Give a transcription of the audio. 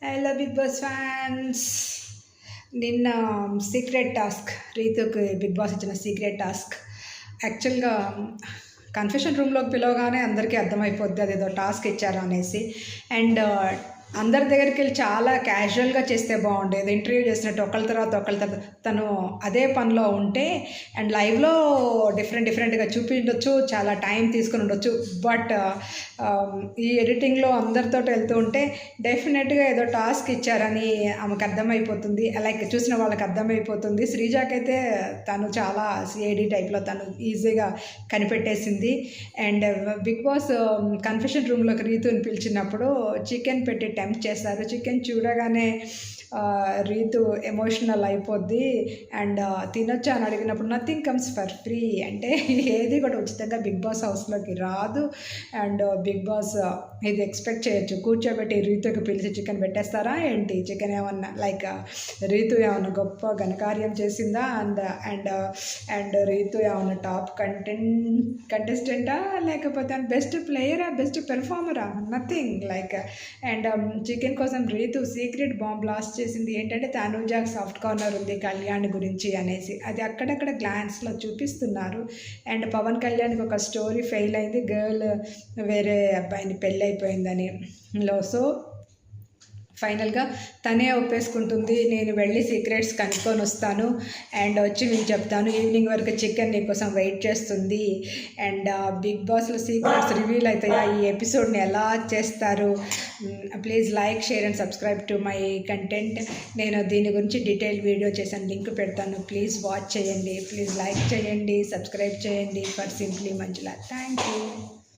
Hello Bigg Boss fans. నిన్న secret task రీతుకి Bigg Boss ఇచ్చిన సీక్రెట్ టాస్క్ యాక్చువల్గా కన్ఫెషన్ రూమ్లోకి పిలవగానే అందరికీ అర్థమైపోద్ది అదేదో టాస్క్ ఇచ్చారు అనేసి. అండ్ అందరి దగ్గరికి వెళ్ళి చాలా క్యాజువల్గా చేస్తే బాగుండేది. ఇంటర్వ్యూ చేసినట్టు ఒకళ్ళ తర్వాత తను అదే పనిలో ఉంటే అండ్ లైవ్లో డిఫరెంట్గా చూపించవచ్చు, చాలా టైం తీసుకుని ఉండొచ్చు. బట్ ఈ ఎడిటింగ్లో అందరితో వెళ్తూ ఉంటే డెఫినెట్గా ఏదో టాస్క్ ఇచ్చారని ఆమెకు అర్థమైపోతుంది, అలాగే చూసిన వాళ్ళకి అర్థమైపోతుంది. శ్రీజాకైతే తను చాలా సిఐడి టైప్లో తను ఈజీగా కనిపెట్టేసింది. అండ్ బిగ్ బాస్ కన్ఫెషన్ రూమ్లోకి రీతుని పిలిచినప్పుడు చికెన్ పెట్టి టెంప్ట్ చేస్తారు. చికెన్ చూడగానే రీతు ఎమోషనల్ అయిపోద్ది. అండ్ తినొచ్చా అని అడిగినప్పుడు నథింగ్ కమ్స్ ఫర్ ఫ్రీ, అంటే ఏది కూడా ఉచితంగా బిగ్ బాస్ హౌస్లోకి రాదు. అండ్ బిగ్ బాస్ ఇది ఎక్స్పెక్ట్ చేయొచ్చు, కూర్చోబెట్టి రీతుకి పిలిచి చికెన్ పెట్టేస్తారా ఏంటి? చికెన్ ఏమన్నా లైక్ రీతు ఏమన్నా గొప్ప ఘనకార్యం చేసిందా? అండ్ రీతు ఏమన్నా టాప్ కంటెస్టెంటా, లేకపోతే బెస్ట్ ప్లేయరా, బెస్ట్ పెర్ఫార్మరా? Nothing like. అండ్ చికెన్ కోసం రీతు సీక్రెట్ బాంబ్ బ్లాస్ట్ చేసింది ఏంటంటే తనూజాకి సాఫ్ట్ కార్నర్ ఉంది కళ్యాణ్ గురించి అనేసి. అది అక్కడక్కడ గ్లాన్స్లో చూపిస్తున్నారు. అండ్ పవన్ కళ్యాణ్కి ఒక స్టోరీ ఫెయిల్ అయింది, గర్ల్ వేరే అబ్బాయిని పెళ్ళైపోయిందని సో ఫైనల్గా తనే ఒప్పేసుకుంటుంది, నేను వెళ్ళి సీక్రెట్స్ కనుక్కొని వస్తాను అండ్ వచ్చి నేను చెప్తాను, ఈవినింగ్ వరకు చికెన్ నీకోసం వెయిట్ చేస్తుంది. అండ్ బిగ్ బాస్లో సీక్రెట్స్ రివీల్ అవుతాయా, ఈ ఎపిసోడ్ని ఎలా చేస్తారు? Please like, share and subscribe to my content. నేను దీని గురించి డీటెయిల్ వీడియో చేశాను, లింక్ పెడతాను, ప్లీజ్ వాచ్ చేయండి. ప్లీజ్ లైక్ చేయండి, సబ్స్క్రైబ్ చేయండి for simply Manjula. Thank you.